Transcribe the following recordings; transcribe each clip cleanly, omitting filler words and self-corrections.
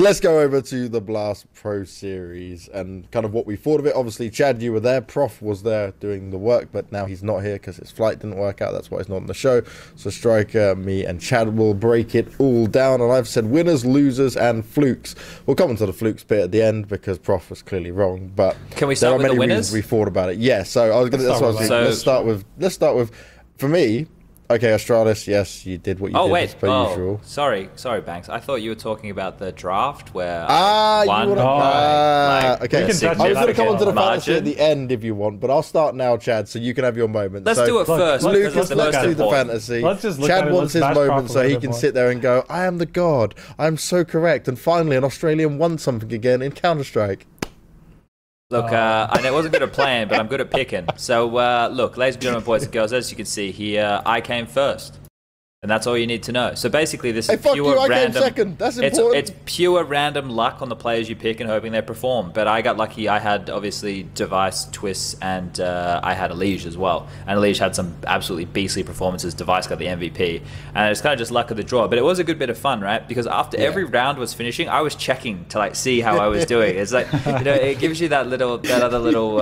let's go over to the Blast Pro Series and kind of what we thought of it. Obviously, Chad, you were there. Prof was there doing the work, but now he's not here because his flight didn't work out. That's why he's not on the show. So Striker, me, and Chad will break it all down. And I've said winners, losers, and flukes. We'll come into the flukes bit at the end because Prof was clearly wrong. But can we start with the winners? We thought about it. Yeah. So I was going to. That's what I was thinking. Let's start with. For me. Okay, Astralis, yes, you did what you did as per usual. Sorry, Banks. I thought you were talking about the draft where okay. I was going to come on to the fantasy at the end if you want, but I'll start now, Chad, so you can have your moment. Let's do it first. Lucas, let's do the fantasy. Chad wants his moment so he can sit there and go, I am the god. I'm so correct. And finally, an Australian won something again in Counter-Strike. Look, I wasn't good at playing, but I'm good at picking. So, look, ladies and gentlemen, boys and girls, as you can see here, I came first. And that's all you need to know. So basically, this is pure random. Came second. That's important. It's pure random luck on the players you pick and hoping they perform. But I got lucky. I had obviously Device, Twists, and I had Elige as well. And Elige had some absolutely beastly performances. Device got the MVP, and it's kind of just luck of the draw. But it was a good bit of fun, right? Because after every round was finishing, I was checking to like see how I was doing. It's like it gives you that other little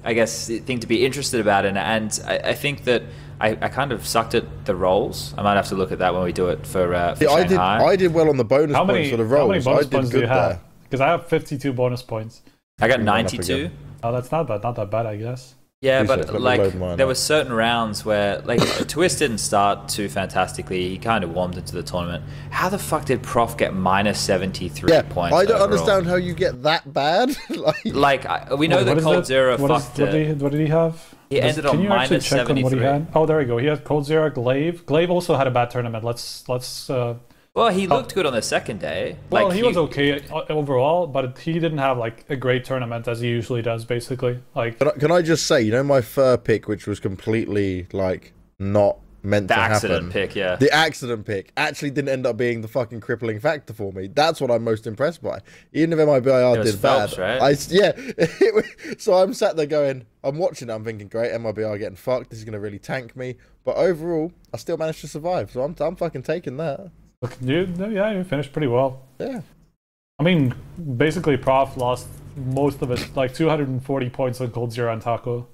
I guess thing to be interested about, and I think that. I kind of sucked at the rolls. I might have to look at that when we do it for Shanghai. I did well on the bonus points for the rolls. How many bonus points do you have? There. Because I have 52 bonus points. I got 92. Oh, that's not that bad, I guess. Yeah, but like there were certain rounds where like Twist didn't start too fantastically. He kind of warmed into the tournament. How the fuck did Prof get minus 73 points? I don't understand how you get that bad. We know that Cold Zero fucked it. What did he have? He ended on minus 73. Oh, there we go. He had Cold Zero, Glaive. Glaive also had a bad tournament. Let's. Well, he looked good on the second day. Well, he was okay overall, but he didn't have like a great tournament as he usually does. Basically, like. Can I just say, my fur pick, which was completely like not meant to happen. The accident pick, yeah. The accident pick actually didn't end up being the fucking crippling factor for me. That's what I'm most impressed by. Even if MIBR did Phelps, bad, right? So I'm sat there going, I'm watching it, I'm thinking, great, MIBR getting fucked. This is gonna really tank me. But overall, I still managed to survive. So I'm fucking taking that. Look, you finished pretty well. Yeah. I mean, basically, Prof lost most of it, like 240 points on Cold Zero and Taco.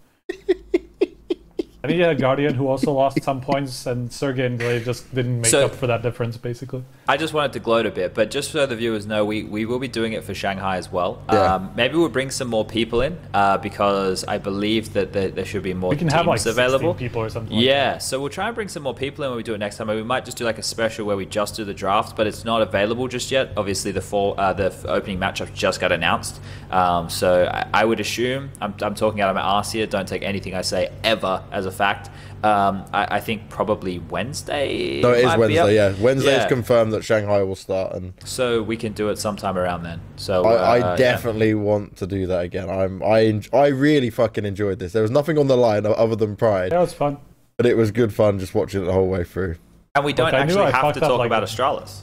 I think he had Guardian, who also lost some points, and Sergey and Glaive just didn't make up for that difference, basically. I just wanted to gloat a bit, but just so the viewers know, we will be doing it for Shanghai as well. Yeah. Maybe we'll bring some more people in, because I believe that there should be more teams available. We can have like 16 available. people or something Yeah, like that. So we'll try and bring some more people in when we do it next time. We might just do like a special where we just do the draft, but it's not available just yet. Obviously, the opening matchup just got announced. So I would assume, I'm talking out of my arse here, don't take anything I say ever as a fact. I think probably Wednesday. No, it is Wednesday. Yeah, Wednesday is confirmed that Shanghai will start, and so we can do it sometime around then. So I definitely want to do that again. I really fucking enjoyed this. There was nothing on the line other than pride. Yeah, it was fun, but it was good fun just watching it the whole way through. And we don't actually have to talk about Astralis.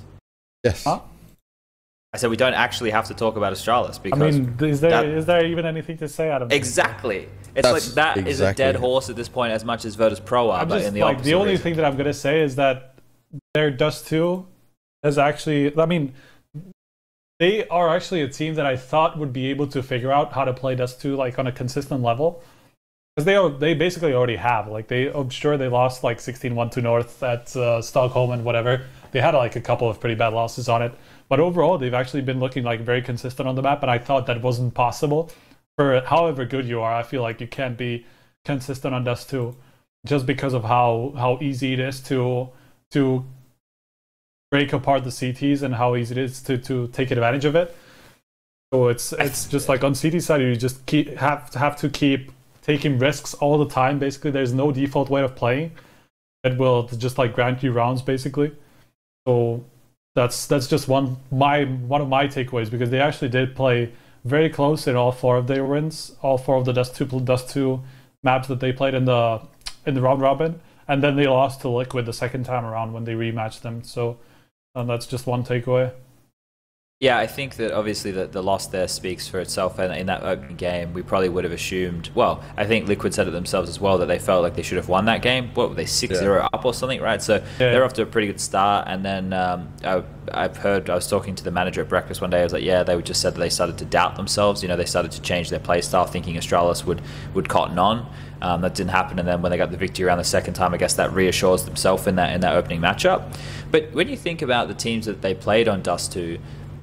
Yes. Huh? I said we don't actually have to talk about Astralis because I mean, is there even anything to say out of it? Exactly. It's is a dead horse at this point as much as Virtus Pro are, but in the opposite the only reason. thing that I'm gonna say is that their Dust 2 is actually, I mean, they are actually a team that I thought would be able to figure out how to play Dust 2 like on a consistent level. Because they basically already have. Like I'm sure they lost like 16-1 to North at Stockholm and whatever. They had like a couple of pretty bad losses on it. But overall, they've actually been looking like very consistent on the map, and I thought that wasn't possible. For however good you are, I feel like you can't be consistent on Dust 2 just because of how easy it is to break apart the CTs and how easy it is to take advantage of it. So it's just like on CT side, you just have to keep taking risks all the time. Basically, there's no default way of playing that will just like grant you rounds, basically. So that's just one of my takeaways, because they actually did play very close in all 4 of their wins, all 4 of the Dust 2 maps that they played in the round robin, and then they lost to Liquid the second time around when they rematched them. So that's just one takeaway. Yeah, I think that obviously the loss there speaks for itself. And in that opening game, we probably would have assumed, well, I think Liquid said it themselves as well, that they felt like they should have won that game. What were they, 6-0 up or something, right? So they're off to a pretty good start. And then I've heard, I was talking to the manager at breakfast one day, I was like, yeah, they just said that they started to doubt themselves. You know, they started to change their play style, thinking Astralis would cotton on. That didn't happen, and then when they got the victory around the second time, I guess that reassures themselves in that opening matchup. But when you think about the teams that they played on Dust 2,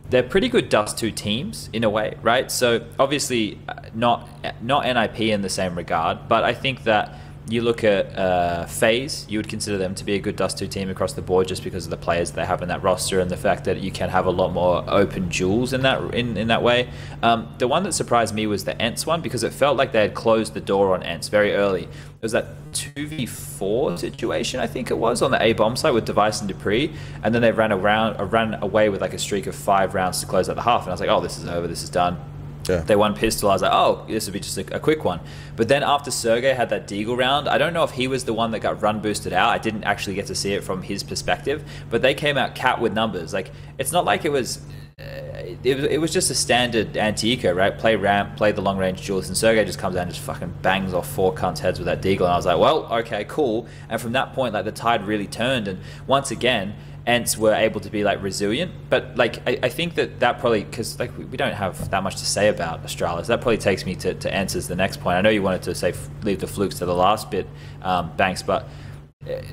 they're pretty good Dust 2 teams in a way, right? So obviously not NIP in the same regard, but I think that you look at FaZe, you would consider them to be a good Dust 2 team across the board just because of the players they have in that roster and the fact that you can have a lot more open duels in that way. The one that surprised me was the ENCE one, because it felt like they had closed the door on ENCE very early. It was that 2v4 situation, I think it was, on the A bomb site with Device and Dupree, and then they ran away with like a streak of 5 rounds to close out the half, and I was like, oh, this is over, this is done. Yeah. They won pistol. I was like, oh, this would be just a quick one. But then after Sergey had that Deagle round, I don't know if he was the one that got run boosted out. I didn't actually get to see it from his perspective, but they came out cat with numbers. Like, it's not like it was just a standard anti-eco, right? Play ramp, play the long range duels, and Sergey just comes out and just fucking bangs off 4 cunts heads with that Deagle. And I was like, well, okay, cool. And from that point, like, the tide really turned. And once again, ENCE were able to be like resilient, but like I think that probably, because like we don't have that much to say about Astralis, that probably takes me to ENCE as the next point. I know you wanted to say leave the flukes to the last bit, Banks, but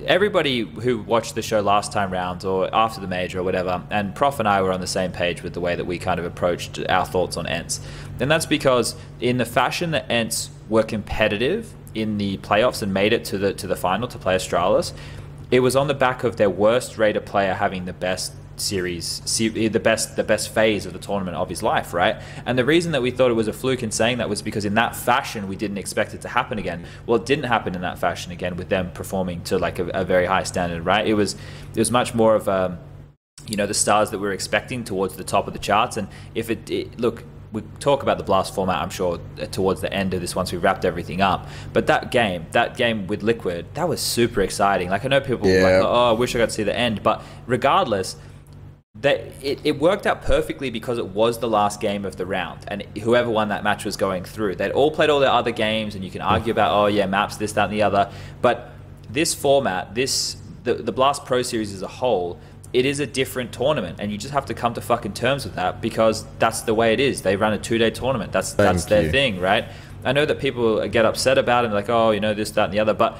everybody who watched the show last time round or after the major or whatever, and Prof and I were on the same page with the way that we kind of approached our thoughts on ENCE, and that's because in the fashion that ENCE were competitive in the playoffs and made it to the final to play Astralis, it was on the back of their worst rated player having the best series, the best phase of the tournament of his life, right? And the reason that we thought it was a fluke in saying that was because in that fashion we didn't expect it to happen again. Well, it didn't happen in that fashion again with them performing to like a very high standard, right? It was much more of the stars that we were expecting towards the top of the charts. And if look, we talk about the Blast format, I'm sure, towards the end of this once we've wrapped everything up. But that game with Liquid, that was super exciting. Like, I know people were like, oh, I wish I got to see the end. But regardless, it worked out perfectly because it was the last game of the round. And whoever won that match was going through. They'd all played all their other games, and you can argue about, oh, yeah, maps, this, that, and the other. But this format, the Blast Pro Series as a whole, it is a different tournament, and you just have to come to fucking terms with that because that's the way it is. They run a 2-day tournament. That's their thing, right? I know that people get upset about it and like, oh, this, that, and the other, but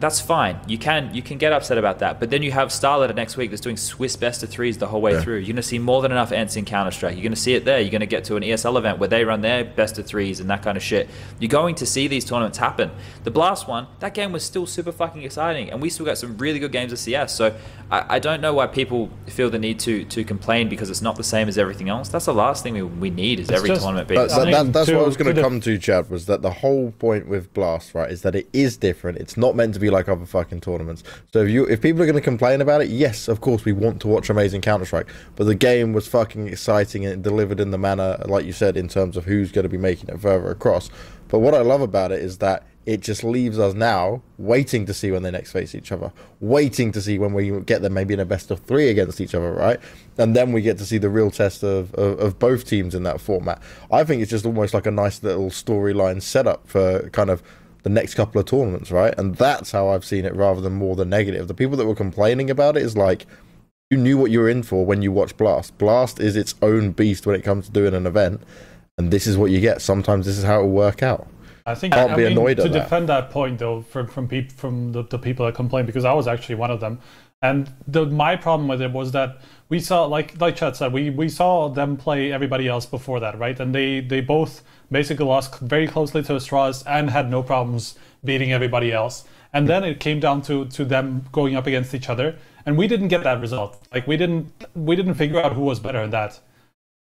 that's fine. You can get upset about that. But then you have Starletter next week that's doing Swiss best of threes the whole way through. You're going to see more than enough ENCE in Counter-Strike. You're going to see it there. You're going to get to an ESL event where they run their best of threes and that kind of shit. You're going to see these tournaments happen. The Blast one, that game was still super fucking exciting, and we still got some really good games of CS. So I don't know why people feel the need to complain because it's not the same as everything else. That's the last thing we need is every tournament being the same. That's what I was going to come to, Chad, was that the whole point with Blast, right, is that it is different. It's not meant to be like other fucking tournaments. So if people are going to complain about it, yes, of course we want to watch amazing Counter-Strike, but the game was fucking exciting and it delivered in the manner, like you said, in terms of who's going to be making it further across. But what I love about it is that it just leaves us now waiting to see when they next face each other, waiting to see when we get them maybe in a best of 3 against each other, right? And then we get to see the real test of both teams in that format. I think it's just almost like a nice little storyline setup for kind of the next couple of tournaments, right? And that's how I've seen it rather than more the negative. The people that were complaining about it is like, you knew what you were in for when you watch Blast. Blast is its own beast when it comes to doing an event, and this is what you get. Sometimes this is how it will work out. I think I mean, to defend that point though, from the people that complain, because I was actually one of them, and my problem with it was that we saw, like Chad said, we saw them play everybody else before that, right? And they both basically lost very closely to Astralis and had no problems beating everybody else. And then it came down to them going up against each other, and we didn't get that result. Like we didn't figure out who was better in that.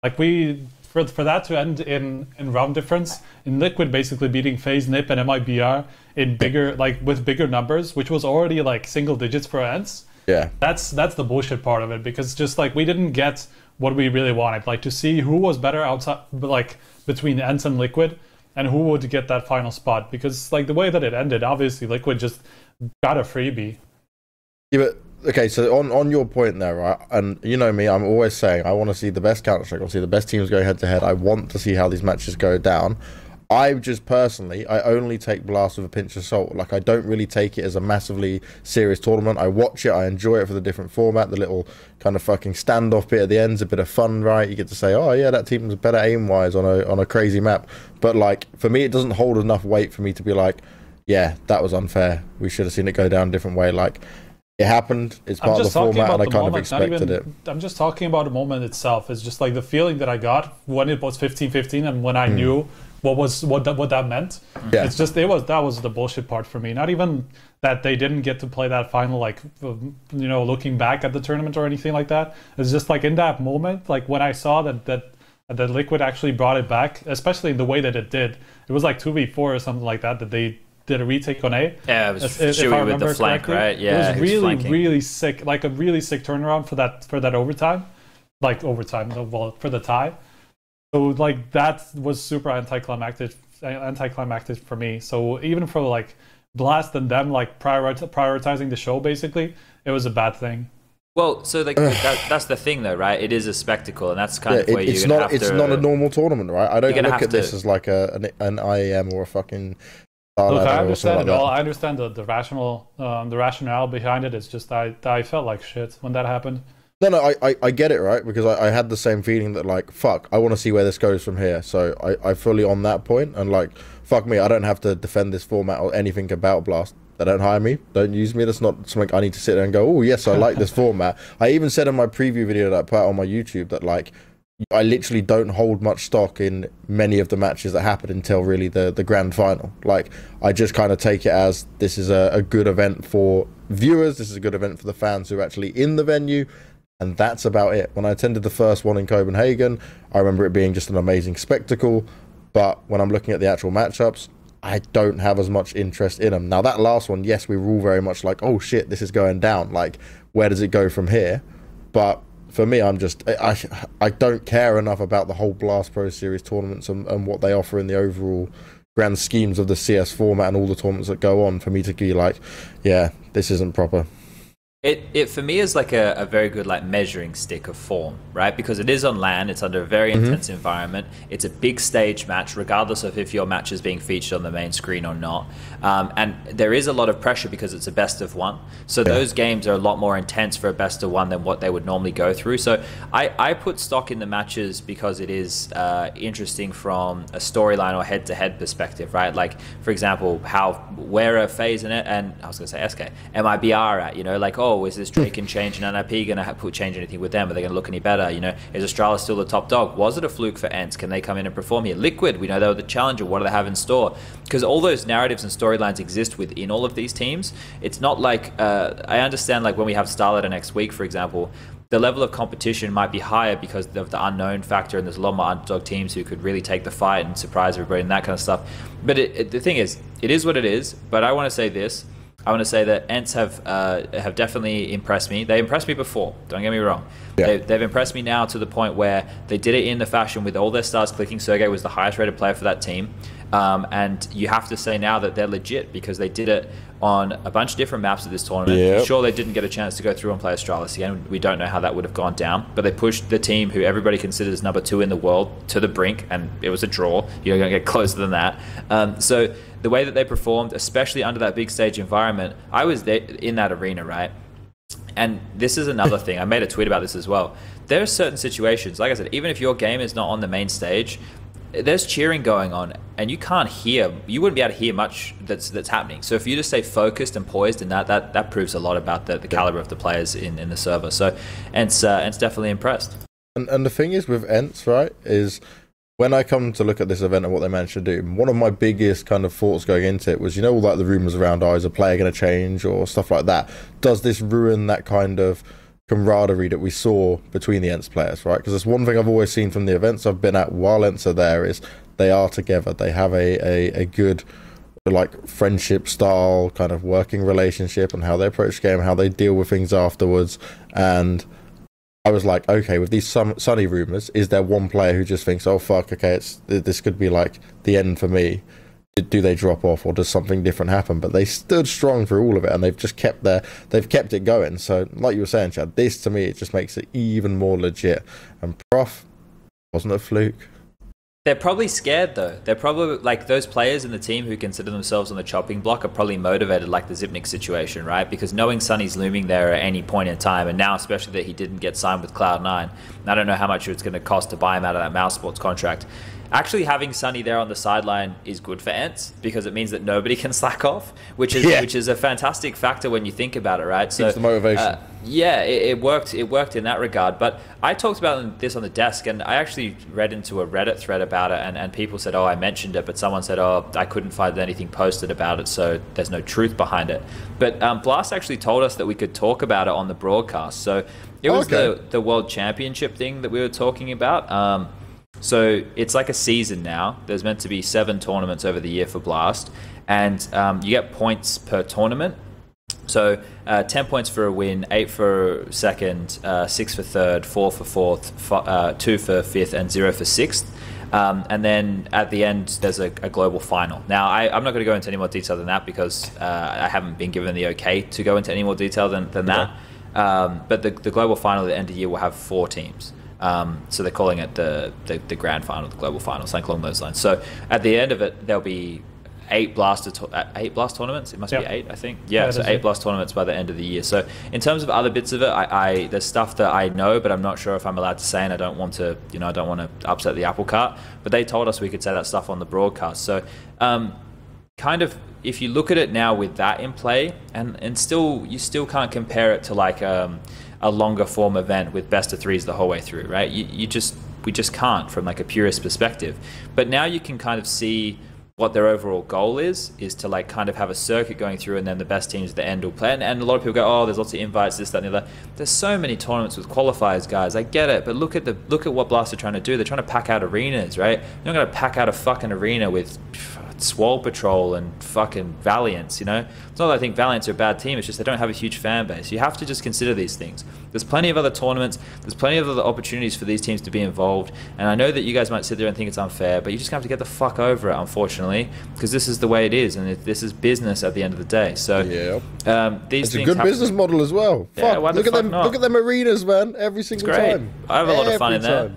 Like for that to end in round difference, in Liquid basically beating FaZe, NIP, and MIBR in bigger, like with bigger numbers, which was already like single digits for ENCE. Yeah, that's the bullshit part of it, because just like we didn't get what we really wanted, like to see who was better outside, like between ENCE and Liquid, and who would get that final spot. Because like the way that it ended, obviously Liquid just got a freebie. Yeah, but okay, so on your point there, right? And you know me, I'm always saying I want to see the best Counter-Strike. I want to see the best teams go head to head. I want to see how these matches go down. I just personally, I only take Blast with a pinch of salt. Like, I don't really take it as a massively serious tournament. I watch it, I enjoy it for the different format, the little kind of fucking standoff bit at the end's a bit of fun, right? You get to say, oh yeah, that team's better aim-wise on a crazy map. But like, for me, it doesn't hold enough weight for me to be like, yeah, that was unfair. We should have seen it go down a different way. Like, it happened, it's part of the format, and I kind of expected it. I'm just talking about the moment itself. It's just like the feeling that I got when it was 15-15 and when I knew what that meant. Yeah. It's just that was the bullshit part for me. Not even that they didn't get to play that final, like, you know, looking back at the tournament or anything like that. It's just like in that moment, like when I saw that Liquid actually brought it back, especially in the way that it did. It was like 2v4 or something like that they did a retake on A. Yeah, it was Chewy with the flank, correctly. Right? Yeah, it was really sick, like a really sick turnaround for that overtime, well, for the tie. So like that was super anticlimactic for me. So even for like Blast and them like prioritizing the show, basically, it was a bad thing. Well, so like that's the thing, though, right? It is a spectacle, and that's kind of where it's not. It's not a normal tournament, right? I don't look at this as like an IEM or a fucking. Look, I understand it all. I understand the rationale behind it. It's just I felt like shit when that happened. No, I get it, right? Because I had the same feeling that, like, fuck, I want to see where this goes from here. So I fully on that point, and like, fuck me, I don't have to defend this format or anything about Blast. They don't hire me, don't use me. That's not something I need to sit there and go, oh yes, I like this format. I even said in my preview video that I put out on my YouTube that, like, I literally don't hold much stock in many of the matches that happen until really the grand final. Like, I just kind of take it as this is a good event for viewers, this is a good event for the fans who are actually in the venue, and that's about it. When I attended the first one in Copenhagen, I remember it being just an amazing spectacle, but when I'm looking at the actual matchups, I don't have as much interest in them. Now, that last one, yes, we were all very much like, oh shit, this is going down. Like, where does it go from here? But for me, I'm just, I don't care enough about the whole Blast Pro Series tournaments and what they offer in the overall grand schemes of the CS format and all the tournaments that go on for me to be like, yeah, this isn't proper. It for me is like a very good like measuring stick of form, right? Because it is on LAN, it's under a very intense environment. It's a big stage match, regardless of if your match is being featured on the main screen or not. And there is a lot of pressure because it's a best of one. So those games are a lot more intense for a best of one than what they would normally go through. So I put stock in the matches because it is interesting from a storyline or head-to-head perspective, right? Like, for example, where are FaZe and I was going to say SK, MIBR at, you know, like, oh, is this Drake and Change and NIP going to change anything with them? Are they going to look any better? You know, is Astralis still the top dog? Was it a fluke for ENCE? Can they come in and perform here? Liquid, we know they were the challenger. What do they have in store? Because all those narratives and storylines exist within all of these teams. It's not like, I understand like when we have Starlighter next week, for example, the level of competition might be higher because of the unknown factor, and there's a lot more underdog teams who could really take the fight and surprise everybody and that kind of stuff. But the thing is, it is what it is. But I want to say this. I want to say that ENCE have definitely impressed me. They impressed me before, don't get me wrong. Yeah. They've impressed me now to the point where they did it in the fashion with all their stars clicking. Sergey was the highest rated player for that team. And you have to say now that they're legit because they did it on a bunch of different maps at this tournament. Yep. Sure, they didn't get a chance to go through and play Astralis again. We don't know how that would have gone down. But they pushed the team who everybody considers number 2 in the world to the brink, and it was a draw. You're going to get closer than that. So the way that they performed, especially under that big stage environment, I was there in that arena, right? And this is another thing. I made a tweet about this as well. There are certain situations, like I said, even if your game is not on the main stage, there's cheering going on, and you wouldn't be able to hear much that's happening. So if you just stay focused and poised, and that proves a lot about the caliber of the players in the server. So ENCE definitely impressed. And the thing is with ENCE, right, is when I come to look at this event and what they managed to do, one of my biggest kind of thoughts going into it was, you know, all like the rumors around, is a player going to change or stuff like that? Does this ruin that kind of camaraderie that we saw between the ENCE players, right? Because it's one thing I've always seen from the events I've been at while ENCE are there is they are together. They have a good like friendship style kind of working relationship and how they approach the game, how they deal with things afterwards. And I was like, okay, with these Sunny rumors, is there one player who just thinks, oh fuck, okay, this could be like the end for me? do they drop off, or does something different happen? But they stood strong through all of it, and they've just kept it going. So like you were saying, Chad, this to me, it just makes it even more legit. And Prof wasn't a fluke. They're probably scared though. They're probably like those players in the team who consider themselves on the chopping block are probably motivated like the Zipnik situation, right? Because knowing Sunny's looming there at any point in time, and now especially that he didn't get signed with Cloud9, I don't know how much it's going to cost to buy him out of that Mouse Sports contract. Actually having Sunny there on the sideline is good for ENCE because it means that nobody can slack off, which is a fantastic factor when you think about it, right? So keeps the motivation. Yeah, it worked. It worked in that regard. But I talked about this on the desk, and I actually read into a Reddit thread about it, and people said, "Oh, I mentioned it," but someone said, "Oh, I couldn't find anything posted about it, so there's no truth behind it." But Blast actually told us that we could talk about it on the broadcast. So it was the World Championship thing that we were talking about. So it's like a season now. There's meant to be 7 tournaments over the year for Blast, and you get points per tournament. So 10 points for a win, 8 for second, 6 for third, 4 for fourth, 2 for fifth, and 0 for sixth. And then at the end, there's a global final. Now, I'm not going to go into any more detail than that because I haven't been given the okay to go into any more detail than that. But the global final at the end of the year will have 4 teams. So they're calling it the grand final, the global final, something along those lines. So at the end of it, there'll be 8 Blast tournaments. It must be 8, I think. Yeah, so 8 Blast tournaments by the end of the year. So in terms of other bits of it, there's stuff that I know, but I'm not sure if I'm allowed to say, and I don't want to, I don't want to upset the apple cart. But they told us we could say that stuff on the broadcast. So kind of, if you look at it now with that in play, and still you still can't compare it to like a longer form event with best of 3s the whole way through, right? We just can't from like a purist perspective. But now you can kind of see what their overall goal is to like kind of have a circuit going through, and then the best teams at the end will play. And a lot of people go, oh, there's lots of invites, this, that, and the other. There's so many tournaments with qualifiers, guys. I get it, but look at what Blast are trying to do. They're trying to pack out arenas, right? They're not going to pack out a fucking arena with Swole Patrol and fucking Valiants, It's not that I think Valiants are a bad team, it's just they don't have a huge fan base. You have to just consider these things. There's plenty of other tournaments, there's plenty of other opportunities for these teams to be involved, and I know that you guys might sit there and think it's unfair, but you just have to get the fuck over it, unfortunately, because this is the way it is, and this is business at the end of the day. So these it's a good business model as well. Yeah, look at them arenas, man, every single time. I have a lot of fun in there.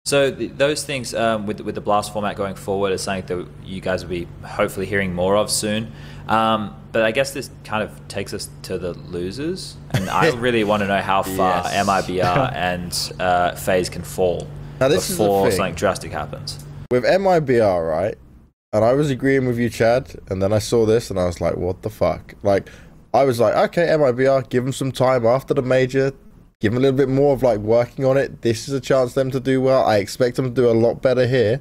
So those things with the Blast format going forward is something that you guys will be hopefully hearing more of soon. But I guess this kind of takes us to the losers, and I really want to know how far MIBR and FaZe can fall before something drastic happens. With MIBR, right? And I was agreeing with you, Chad, and then I saw this and I was like, what the fuck? Like, I was like, okay, MIBR, give them some time after the major. Give them a little bit more of like working on it. This is a chance for them to do well. I expect them to do a lot better here.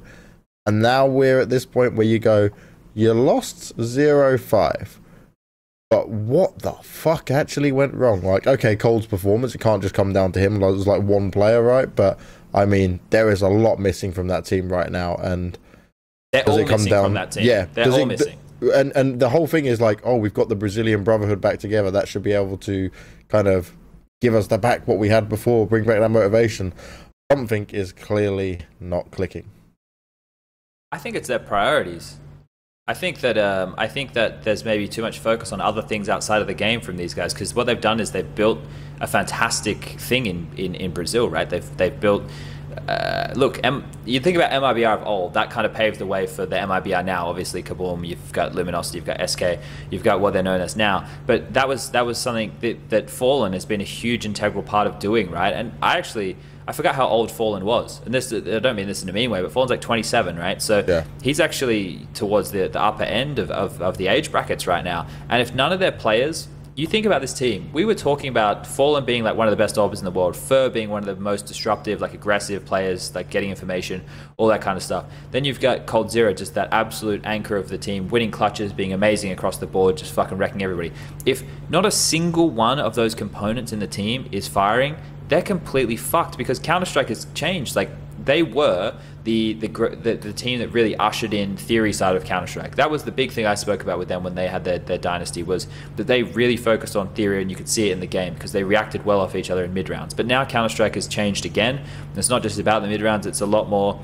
And now we're at this point where you go, you lost 0-5. But what the fuck actually went wrong? Like, okay, Cole's performance, it can't just come down to him. It was like one player, right? But I mean, there is a lot missing from that team right now. And they're all missing from that team. Yeah, they're all missing. And the whole thing is like, oh, we've got the Brazilian Brotherhood back together. That should be able to kind of give us back what we had before, bring back that motivation. Something is clearly not clicking. I think it's their priorities. I think that there's maybe too much focus on other things outside of the game from these guys, because what they've done is they've built a fantastic thing in Brazil, right? They've built. Look, you think about MIBR of old, that kind of paved the way for the MIBR now. Obviously, Kaboom, you've got Luminosity, you've got SK, you've got what they're known as now. But that was something that Fallen has been a huge integral part of doing, right? And I forgot how old Fallen was. And this, I don't mean this in a mean way, but Fallen's like 27, right? So he's actually towards the upper end of the age brackets right now. And if none of their players, you think about this team, we were talking about Fallen being like one of the best orbs in the world, Fur being one of the most disruptive, like aggressive players, like getting information, all that kind of stuff. Then you've got Cold Zero, just that absolute anchor of the team, winning clutches, being amazing across the board, just fucking wrecking everybody. If not a single one of those components in the team is firing, they're completely fucked, because Counter-Strike has changed. Like, they were the team that really ushered in theory side of Counter-Strike. That was the big thing I spoke about with them when they had their dynasty, was that they really focused on theory, and you could see it in the game because they reacted well off each other in mid-rounds. But now Counter-Strike has changed again. It's not just about the mid-rounds, it's a lot more...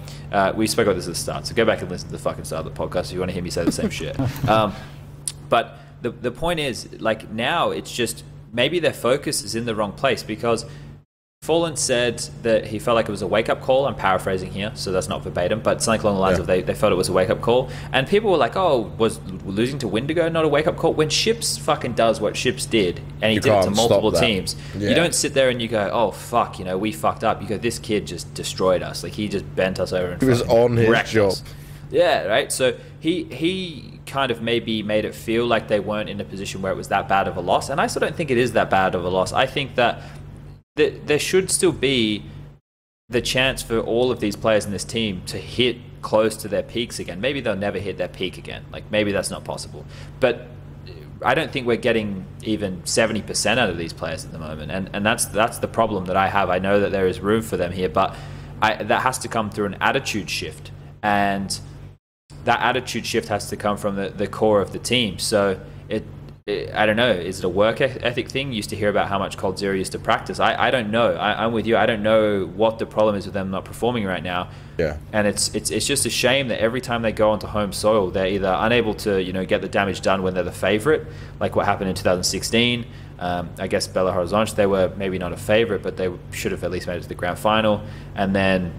we spoke about this at the start, so go back and listen to the fucking start of the podcast if you want to hear me say the same shit. But the point is, like, now it's just maybe their focus is in the wrong place, because Fallen said that he felt like it was a wake-up call. I'm paraphrasing here, so that's not verbatim, but something along the lines of they felt it was a wake-up call. And people were like, oh, was losing to Wendigo not a wake-up call? When Ships fucking does what Ships did, and he did it to multiple teams, you don't sit there and you go, oh, fuck, you know, we fucked up. You go, this kid just destroyed us. Like, he just bent us over and he was on his job. Yeah, right? So he kind of maybe made it feel like they weren't in a position where it was that bad of a loss. And I still don't think it is that bad of a loss. I think that there should still be the chance for all of these players in this team to hit close to their peaks again. Maybe they'll never hit their peak again. Like, maybe that's not possible. But I don't think we're getting even 70% out of these players at the moment. And that's the problem that I have. I know that there is room for them here, but that has to come through an attitude shift. And that attitude shift has to come from the core of the team. So I don't know, is it a work ethic thing? You used to hear about how much Cold Zero used to practice. I don't know. I'm with you. I don't know what the problem is with them not performing right now. Yeah. And it's just a shame that every time they go onto home soil, they're either unable to, you know, get the damage done when they're the favorite, like what happened in 2016. I guess Belo Horizonte, they were maybe not a favorite, but they should have at least made it to the grand final. And then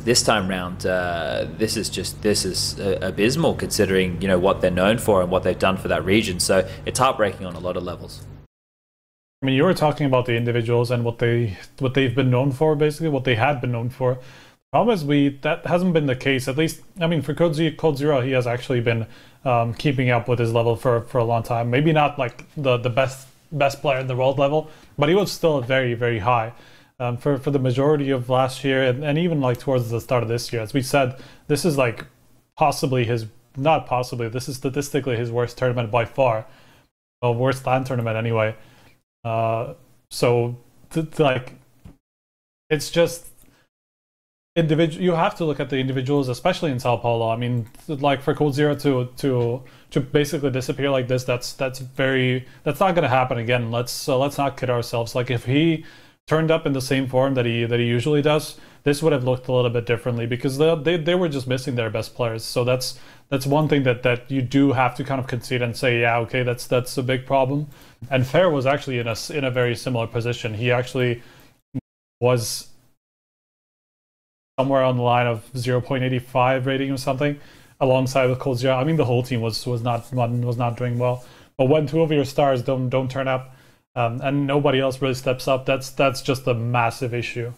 this time round, this is abysmal, considering, you know, what they're known for and what they've done for that region. So it's heartbreaking on a lot of levels. I mean, you were talking about the individuals and what they've been known for, basically what they had been known for. The problem is that hasn't been the case. At least, I mean, for Cold Zero, he has actually been keeping up with his level for a long time. Maybe not like the best player in the world level, but he was still very, very high. For the majority of last year, and even like towards the start of this year. As we said, this is like this is statistically his worst tournament by far. Well, worst LAN tournament anyway. So like, it's just individual. You have to look at the individuals, especially in Sao Paulo. I mean, like for Cold Zero to basically disappear like this, that's not going to happen again. Let's not kid ourselves. Like, if he turned up in the same form that he usually does, this would have looked a little bit differently, because they were just missing their best players. So that's one thing that you do have to kind of concede and say, yeah, okay, that's a big problem. And Fair was actually in a very similar position. He actually was somewhere on the line of 0.85 rating or something, alongside with Cold Zero. I mean, the whole team was not doing well. But when two of your stars don't turn up, and nobody else really steps up, that's just a massive issue.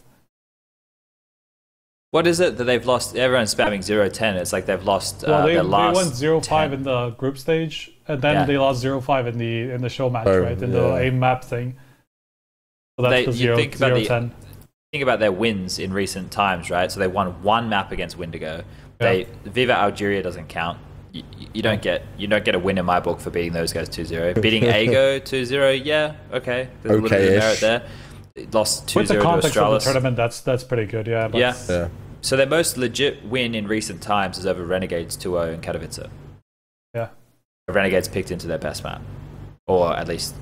What is it that they've lost? Everyone's spamming 0-10. It's like they've lost they last went 0-5 in the group stage, and then they lost 0-5 in the show match, right? In the aim map thing. So that's the 0-10. Think about their wins in recent times, right? So they won one map against Wendigo. Viva Algeria doesn't count. You don't get a win in my book for beating those guys 2-0. Beating Ago 2-0, yeah, okay. There's a little bit of merit there. Lost 2-0 to Astralis. With the context of the tournament, that's pretty good, yeah. But yeah. So their most legit win in recent times is over Renegades 2-0 in Katowice. Yeah. Renegades picked into their best map. Or at least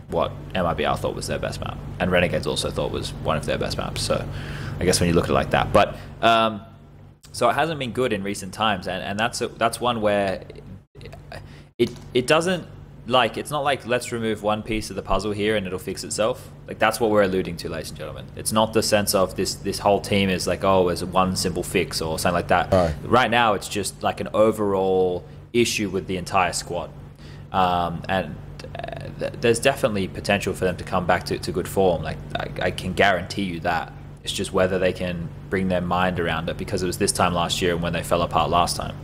what MIBR thought was their best map. And Renegades also thought was one of their best maps. So I guess when you look at it like that. But so it hasn't been good in recent times, and that's one where it doesn't, like, it's not like let's remove one piece of the puzzle here and it'll fix itself. Like, that's what we're alluding to, ladies and gentlemen. It's not the sense of this whole team is like, oh, there's one simple fix or something like that. Right now it's just like an overall issue with the entire squad, and there's definitely potential for them to come back to good form. Like, I can guarantee you that. It's just whether they can bring their mind around it, because it was this time last year when they fell apart last time.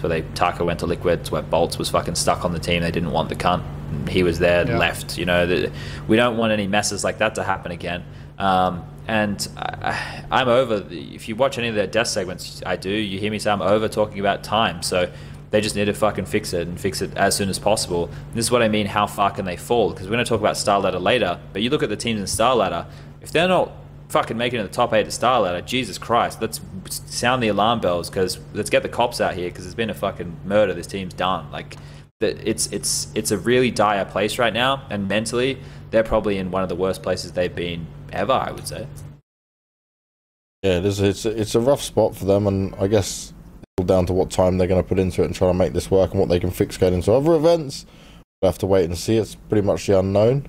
So Taka went to Liquids, where Bolts was fucking stuck on the team. They didn't want the cunt. He was there, left. You know, we don't want any messes like that to happen again. And I'm over. If you watch any of their death segments, you hear me say I'm over talking about time. So they just need to fucking fix it, and fix it as soon as possible. And this is what I mean, how far can they fall? Because we're going to talk about Star Ladder later, but you look at the teams in Star Ladder, if they're not fucking making it in the top 8 to start ladder. Jesus Christ, let's sound the alarm bells, because let's get the cops out here, because there's been a fucking murder. This team's done. Like, it's a really dire place right now, and mentally they're probably in one of the worst places they've been ever, I would say. Yeah, it's a rough spot for them, and I guess it's all down to what time they're going to put into it and try to make this work, and what they can fix going into other events. We'll have to wait and see. It's pretty much the unknown.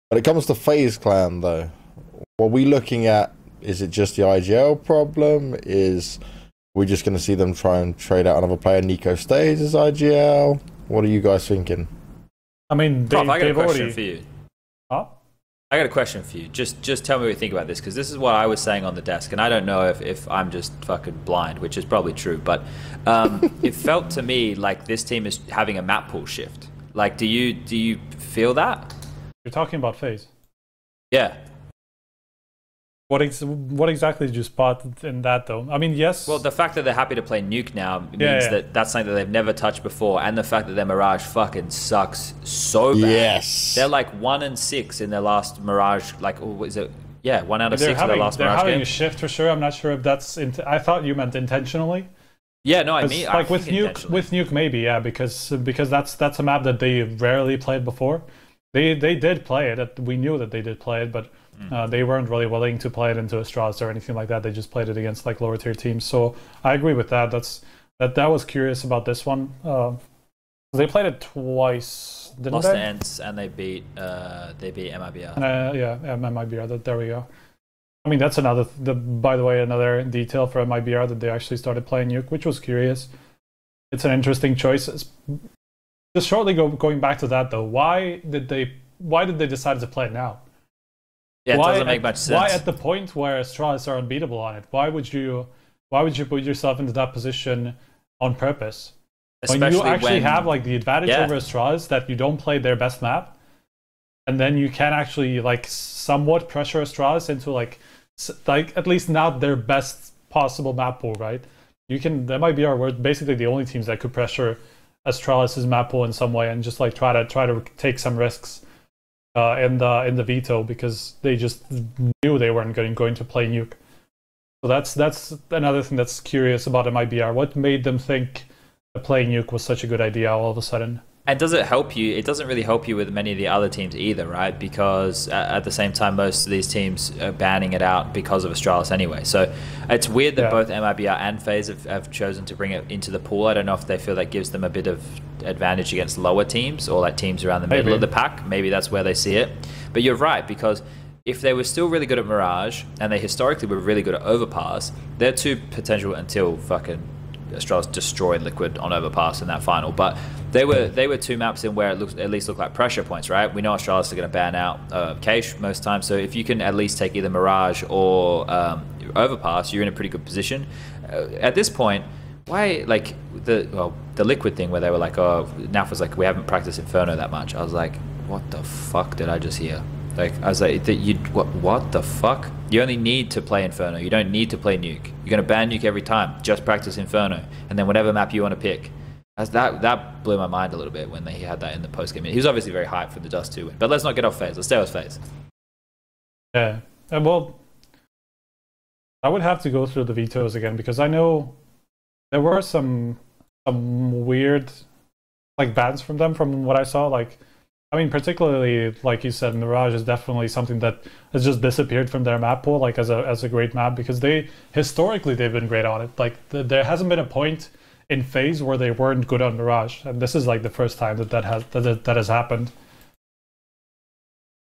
When it comes to FaZe Clan, though, what are we looking at? Is it just the IGL problem? Is we just going to see them try and trade out another player? Nico stays as IGL? What are you guys thinking? I mean, Prof, I got a question already... for you. Huh? I got a question for you. Just tell me what you think about this, because this is what I was saying on the desk, and I don't know if I'm just fucking blind, which is probably true, but it felt to me like this team is having a map pool shift. Like, do you feel that? You're talking about FaZe. Yeah. What exactly did you spot in that, though? I mean, yes. Well, the fact that they're happy to play Nuke now means that that's something that they've never touched before, and the fact that their Mirage fucking sucks so bad. Yes. They're like 1-6 in their last Mirage. Like, what is it? Yeah, 1 out of 6 in their last Mirage game. They're having a shift for sure. I'm not sure if that's. I thought you meant intentionally. Yeah, no, I mean, like with Nuke, maybe, yeah, because that's a map that they rarely played before. They did play it. We knew that they did play it, but they weren't really willing to play it into Astralis or anything like that. They just played it against like lower tier teams. So I agree with that. That was curious about this one. They played it twice, didn't Lost they? to ENCE, and they beat MIBR. Yeah, MIBR. There we go. I mean, that's by the way, another detail for MIBR that they actually started playing Nuke, which was curious. It's an interesting choice. Just shortly going back to that though, why did they decide to play it now? Yeah, it doesn't make much sense. Why at the point where Astralis are unbeatable on it? Why would you put yourself into that position on purpose? Especially when you actually have like the advantage over Astralis that you don't play their best map, and then you can actually like somewhat pressure Astralis into like at least not their best possible map pool, right? That might be we're basically the only teams that could pressure Astralis' map pool in some way and just like try to take some risks in the veto, because they just knew they weren't going to play Nuke. So that's another thing that's curious about MIBR. What made them think that playing Nuke was such a good idea all of a sudden? And does it help you? It doesn't really help you with many of the other teams either, right? Because at the same time, most of these teams are banning it out because of Astralis anyway. So it's weird that both MIBR and FaZe have chosen to bring it into the pool. I don't know if they feel that gives them a bit of advantage against lower teams or like teams around the middle of the pack. Maybe that's where they see it. But you're right, because if they were still really good at Mirage and they historically were really good at Overpass, they're two potential until fucking Astralis destroyed Liquid on Overpass in that final. But they were two maps in where it at least looked like pressure points, right? We know Astralis are going to ban out Cache most times, so if you can at least take either Mirage or Overpass, you're in a pretty good position. At this point, why like the Liquid thing where they were like, oh, Naf was like, we haven't practiced Inferno that much. I was like, what the fuck did I just hear? Like, I was like, what the fuck? You only need to play Inferno. You don't need to play Nuke. You're going to ban Nuke every time. Just practice Inferno. And then whatever map you want to pick. That blew my mind a little bit when he had that in the post-game. He was obviously very hyped for the Dust 2 win. But let's not get off FaZe. Let's stay with FaZe. Yeah. Well, I would have to go through the vetoes again, because I know there were some weird like bans from them from what I saw. Like, I mean, particularly, like you said, Mirage is definitely something that has just disappeared from their map pool, like as a great map, because historically they've been great on it. Like there hasn't been a point in FaZe where they weren't good on Mirage, and this is like the first time that has happened.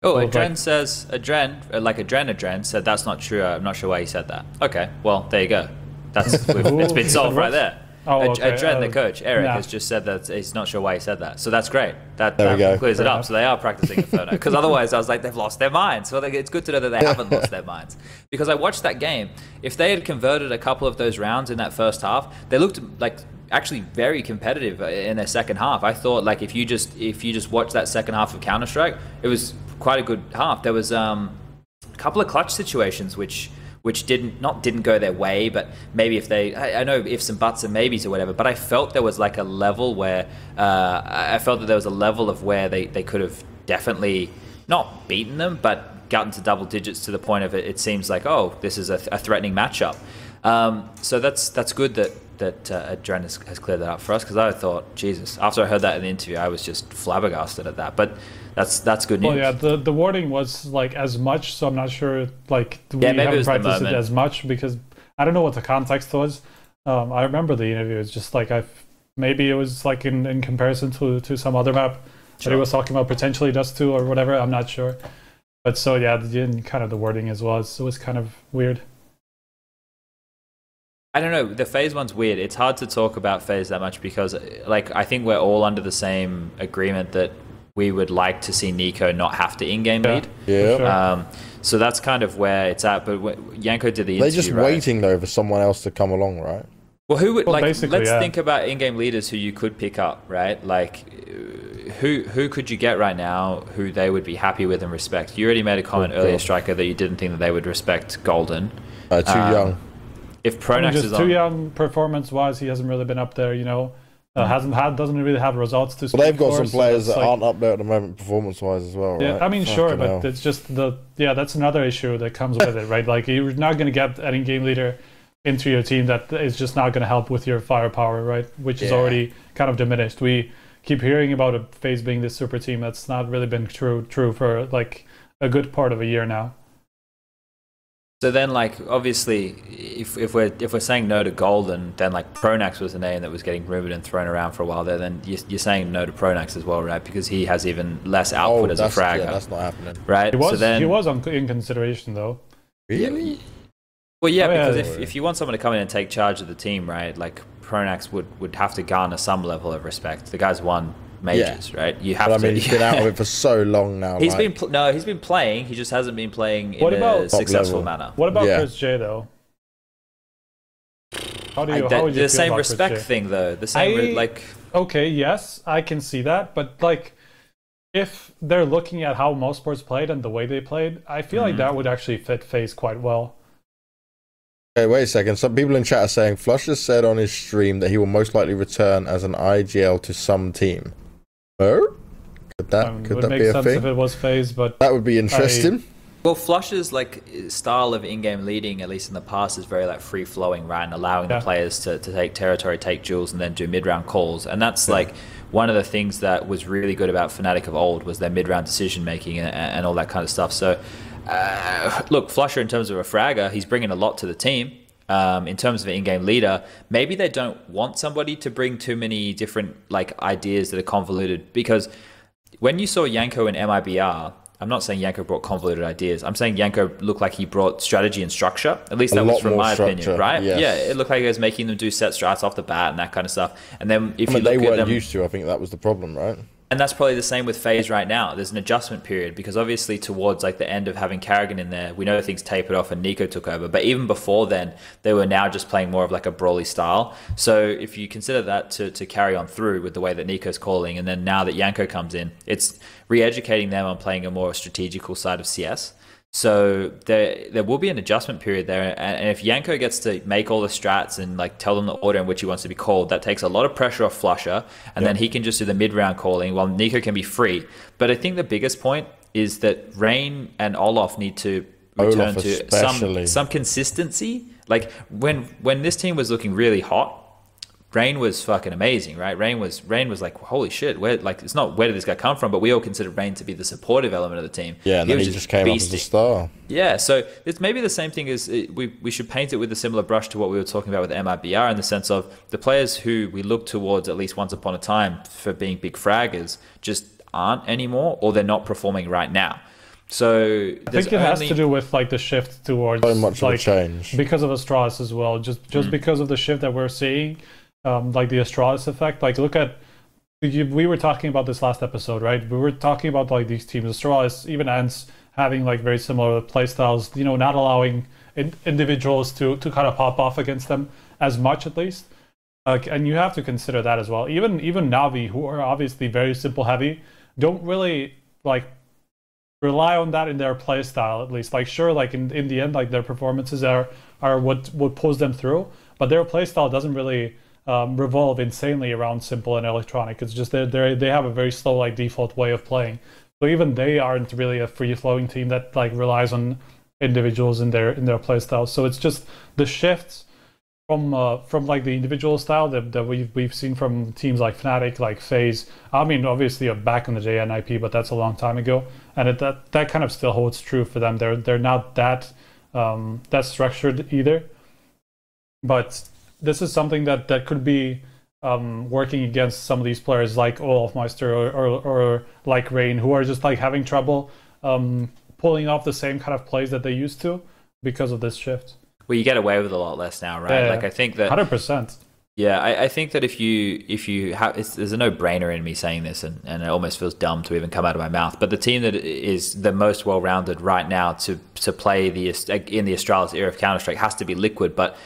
Oh, Adren says Adren said that's not true. I'm not sure why he said that. Okay, well there you go. It's been solved right there. Oh, okay. Adren, the coach, Eric, has just said that he's not sure why he said that. So that's great. That clears it up. So they are practicing Inferno. Because otherwise I was like, they've lost their minds. Well, it's good to know that they haven't lost their minds. Because I watched that game. If they had converted a couple of those rounds in that first half, they looked like actually very competitive in their second half. I thought like if you just watch that second half of Counter-Strike, it was quite a good half. There was a couple of clutch situations which didn't go their way, but maybe if I know ifs and buts and maybes or whatever, but I felt there was like a level where I felt that there was a level of where they could have definitely not beaten them, but gotten to double digits to the point of it seems like, oh, this is a threatening matchup. So that's good that Adren has cleared that up for us, because I thought, Jesus, after I heard that in the interview, I was just flabbergasted at that. But that's good news. Well, yeah, the wording was like as much, so I'm not sure, like, we haven't practiced it as much, because I don't know what the context was. I remember the interview. It's just like maybe it was like in comparison to some other map that he was talking about, potentially Dust 2 or whatever. I'm not sure. But so yeah, kind of the wording as well. It was kind of weird. I don't know. The FaZe one's weird. It's hard to talk about FaZe that much because, like, I think we're all under the same agreement that we would like to see Nico not have to in-game lead. Yeah. Sure. So that's kind of where it's at. But Yanko did the interview. They're just waiting though for someone else to come along, right? Well, who would let's think about in-game leaders who you could pick up, right? Like, who could you get right now who they would be happy with and respect? You already made a comment earlier, Striker, that you didn't think that they would respect Golden. Too young. If Pronax is too young performance-wise, he hasn't really been up there. Doesn't really have results to speak. Well, they've got some players that aren't up there at the moment, performance-wise as well. Yeah, right? I mean, sure, but it's just that's another issue that comes with it, right? Like, you're not going to get any game leader into your team that is just not going to help with your firepower, right? Which is already kind of diminished. We keep hearing about a FaZe being this super team. That's not really been true for like a good part of a year now. So then, like, obviously, if we're saying no to Golden, then like Pronax was the name that was getting rumored and thrown around for a while there. Then you're saying no to Pronax as well, right? Because he has even less output as a fragger. Yeah, that's not happening, right? He was in consideration though. Really? Well, yeah, because if you want someone to come in and take charge of the team, right? Like, Pronax would have to garner some level of respect. The guy's won majors, right? You have to. I mean, he's been out of it for so long now. He's been playing. He just hasn't been playing in a successful manner. What about Chris J though? How would you the same respect thing though? The same Okay, yes, I can see that, but like, if they're looking at how most sports played and the way they played, I feel like that would actually fit FaZe quite well. Okay, wait a second. Some people in chat are saying Flusher said on his stream that he will most likely return as an IGL to some team. Oh? Could that be a thing? Would make sense if it was FaZe, but that would be interesting. Well, Flusher's like style of in-game leading, at least in the past, is very like free-flowing, right, and allowing the players to take territory, take jewels, and then do mid-round calls. And that's like one of the things that was really good about Fnatic of old, was their mid-round decision-making and all that kind of stuff. So, look, Flusher, in terms of a fragger, he's bringing a lot to the team. In terms of an in-game leader, maybe they don't want somebody to bring too many different like ideas that are convoluted, because when you saw Yanko in MIBR, I'm not saying Yanko brought convoluted ideas. I'm saying Yanko looked like he brought strategy and structure. At least that was from my opinion, right? Yes. Yeah, it looked like he was making them do set strats off the bat and that kind of stuff. And then if they weren't used to, I think that was the problem, right? And that's probably the same with FaZe right now. There's an adjustment period, because obviously towards like the end of having Karrigan in there, we know things tapered off and Nico took over. But even before then, they were now just playing more of like a brawly style. So if you consider that to carry on through with the way that Nico's calling, and then now that Yanko comes in, it's re-educating them on playing a more strategical side of CS. So there will be an adjustment period there, and if Yanko gets to make all the strats and like tell them the order in which he wants to be called, that takes a lot of pressure off Flusher, and then he can just do the mid-round calling while Nico can be free. But I think the biggest point is that Rain and Olof need to return to some consistency. Like when this team was looking really hot, Rain was fucking amazing, right? Rain was like, holy shit, where did this guy come from? But we all considered Rain to be the supportive element of the team. Yeah, and then he just came up as a star. Yeah, so it's maybe the same thing as we should paint it with a similar brush to what we were talking about with MIBR, in the sense of the players who we look towards at least once upon a time for being big fraggers just aren't anymore, or they're not performing right now. So I think it has to do with like the shift towards so much like of a change because of Astralis as well. Just because of the shift that we're seeing. Like the Astralis effect, like look at, we were talking about this last episode, right? We were talking about like these teams, Astralis, even ENCE, having like very similar play styles, not allowing individuals to kind of pop off against them as much, at least. And you have to consider that as well. Even Navi, who are obviously very simple heavy, don't really like rely on that in their play style, at least. Like sure, like in the end, like their performances are what pulls them through, but their play style doesn't really revolve insanely around simple and electronic. It's just they have a very slow like default way of playing, So even they aren't really a free-flowing team that like relies on individuals in their play style. So it's just the shifts from like the individual style that we've seen from teams like Fnatic, like FaZe. I mean, obviously back in the day NIP, but that's a long time ago, and that kind of still holds true for them. They're not that structured either, but this is something that could be working against some of these players like Olofmeister or like Rain, who are just like having trouble pulling off the same kind of plays that they used to because of this shift. Well, you get away with a lot less now, right? Yeah, like I think that 100%. Yeah, I think that if you have, there's a no-brainer in me saying this, and it almost feels dumb to even come out of my mouth. But the team that is the most well-rounded right now to play in the Astralis era of Counter-Strike has to be Liquid. But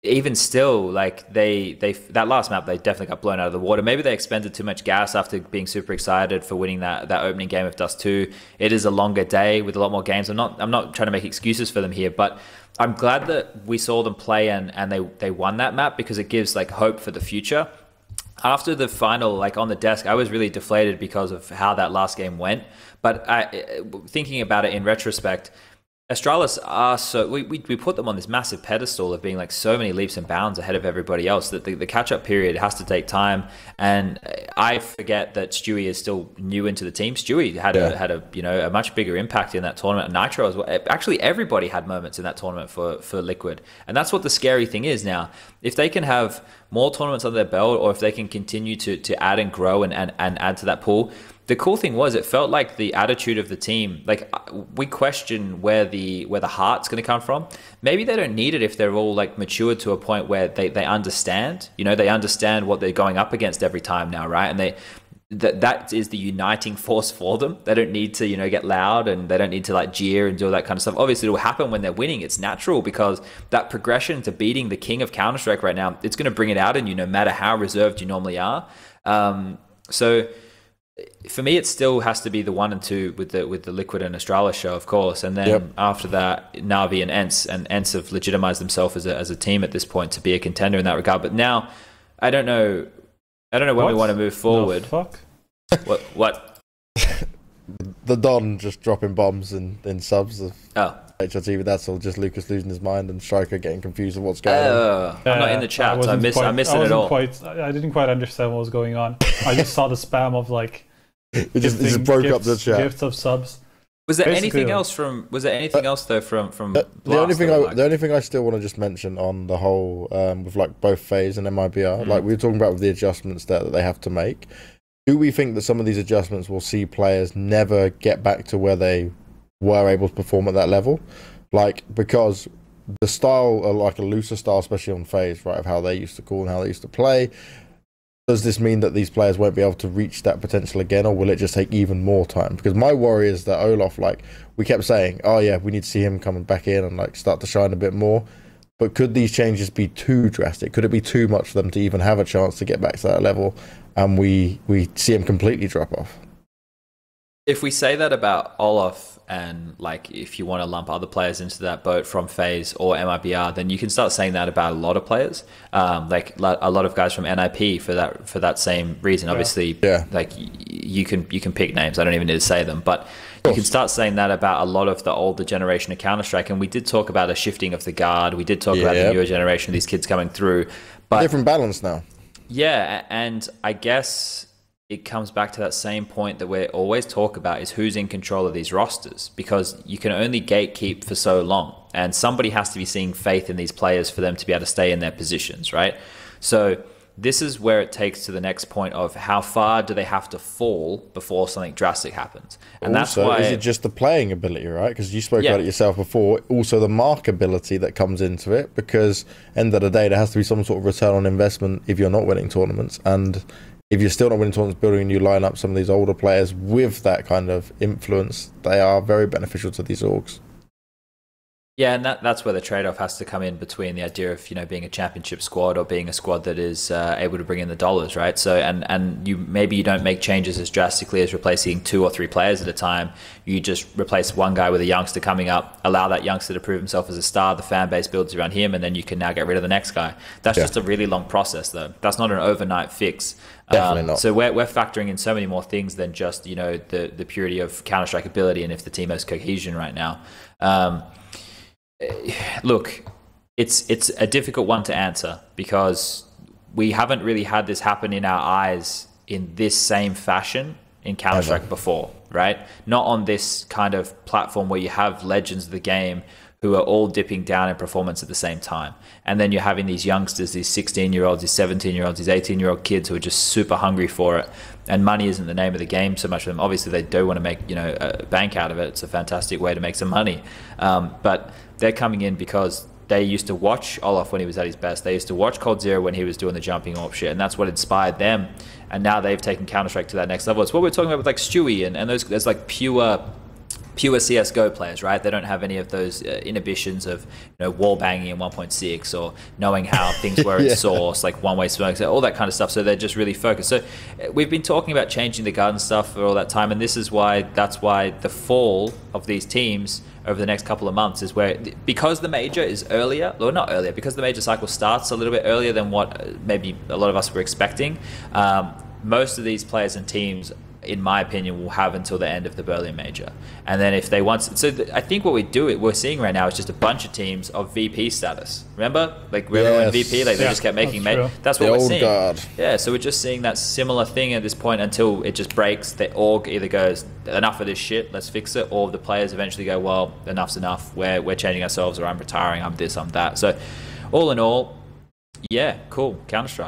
even still, like they that last map, they definitely got blown out of the water. Maybe they expended too much gas after being super excited for winning that opening game of Dust 2. It is a longer day with a lot more games. I'm not trying to make excuses for them here, but I'm glad that we saw them play and they won that map, because it gives like hope for the future. After the final, like on the desk, I was really deflated because of how that last game went. But thinking about it in retrospect, Astralis are so we put them on this massive pedestal of being like so many leaps and bounds ahead of everybody else that the catch-up period has to take time. And I forget that Stewie is still new into the team. Stewie had a much bigger impact in that tournament. Nitro as well. Actually, everybody had moments in that tournament for Liquid, and that's what the scary thing is now. If they can have more tournaments under their belt, or if they can continue to add and grow and add to that pool. The cool thing was, it felt like the attitude of the team, like we question where the heart's going to come from. Maybe they don't need it if they're all like matured to a point where they understand, they understand what they're going up against every time now, right? And that is the uniting force for them. They don't need to, get loud, and they don't need to like jeer and do all that kind of stuff. Obviously, it will happen when they're winning. It's natural, because that progression to beating the king of Counter-Strike right now, it's going to bring it out in you, no matter how reserved you normally are. So for me, it still has to be the 1 and 2 with the Liquid and Astralis show, of course, and then after that, Na'Vi and ENCE have legitimized themselves as a team at this point to be a contender in that regard. But now, I don't know when we want to move forward. The fuck? What? The Don just dropping bombs in subs of HLTV. That's all just Lucas losing his mind and Striker getting confused of what's going on. I'm not in the chat, so I missed it all. I didn't quite understand what was going on. I just saw the spam of like it just broke up the chat. Gifts of subs. Was there anything else from? Was there anything else though from? The only thing I still want to just mention on the whole with like both FaZe and MIBR, like we were talking about with the adjustments that they have to make. Do we think that some of these adjustments will see players never get back to where they were able to perform at that level? Like, because the style, like a looser style, especially on FaZe, right, of how they used to call and how they used to play, does this mean that these players won't be able to reach that potential again, or will it just take even more time? Because my worry is that Olof, like, we kept saying, oh yeah, we need to see him coming back in and like start to shine a bit more. But could these changes be too drastic? Could it be too much for them to even have a chance to get back to that level, and we see him completely drop off? If we say that about Olof, and like if you want to lump other players into that boat from FaZe or MIBR, then you can start saying that about a lot of players, like a lot of guys from NIP for that same reason. Obviously, like you can pick names. I don't even need to say them, but you can start saying that about a lot of the older generation of Counter-Strike. And we did talk about a shifting of the guard. We did talk about the newer generation of these kids coming through, but different balance now. Yeah, and I guess it comes back to that same point that we always talk about, is who's in control of these rosters, because you can only gatekeep for so long, and somebody has to be seeing faith in these players for them to be able to stay in their positions, right? So this is where it takes to the next point of how far do they have to fall before something drastic happens. And also, that's why, is it just the playing ability, right? Because you spoke about it yourself before. Also the markability that comes into it, because end of the day there has to be some sort of return on investment if you're not winning tournaments. And if you're still not winning tournaments, building a new lineup, some of these older players with that kind of influence, they are very beneficial to these orgs. Yeah, and that's where the trade-off has to come in between the idea of, you know, being a championship squad or being a squad that is able to bring in the dollars, right? So, and you maybe you don't make changes as drastically as replacing 2 or 3 players at a time. You just replace one guy with a youngster coming up, allow that youngster to prove himself as a star, the fan base builds around him, and then you can now get rid of the next guy. That's just a really long process, though. That's not an overnight fix. Definitely not. So we're factoring in so many more things than just, you know, the purity of Counter-Strike ability and if the team has cohesion right now. Look, it's a difficult one to answer because we haven't really had this happen in our eyes in this same fashion in Counter-Strike before, right? Not on this kind of platform where you have legends of the game who are all dipping down in performance at the same time. And then you're having these youngsters, these 16-year-olds, these 17-year-olds, these 18-year-old kids who are just super hungry for it. And money isn't the name of the game so much for them. Obviously, they do want to make, you know, a bank out of it. It's a fantastic way to make some money. But they're coming in because they used to watch Olaf when he was at his best. They used to watch Cold-Zero when he was doing the jumping off shit. And that's what inspired them. And now they've taken Counter-Strike to that next level. It's what we're talking about with like Stewie and those. There's like pure CSGO players, right? They don't have any of those inhibitions of, you know, wall banging in 1.6 or knowing how things were at source, like one-way smokes, all that kind of stuff. So they're just really focused. So we've been talking about changing the garden stuff for all that time, and this is why the fall of these teams over the next couple of months is where, because the major is earlier, or not earlier, because the major cycle starts a little bit earlier than what maybe a lot of us were expecting, most of these players and teams, in my opinion, will have until the end of the Berlin major. And then if they want, so I think what we're seeing right now is just a bunch of teams of VP status. Remember when VP, like they just kept making that's what we're seeing. Guard. Yeah, so we're just seeing that similar thing at this point until it just breaks. The org either goes, enough of this shit, let's fix it, or the players eventually go, well, enough's enough. We're changing ourselves, or I'm retiring, I'm this, I'm that. So all in all, yeah, cool, Counter-Strike.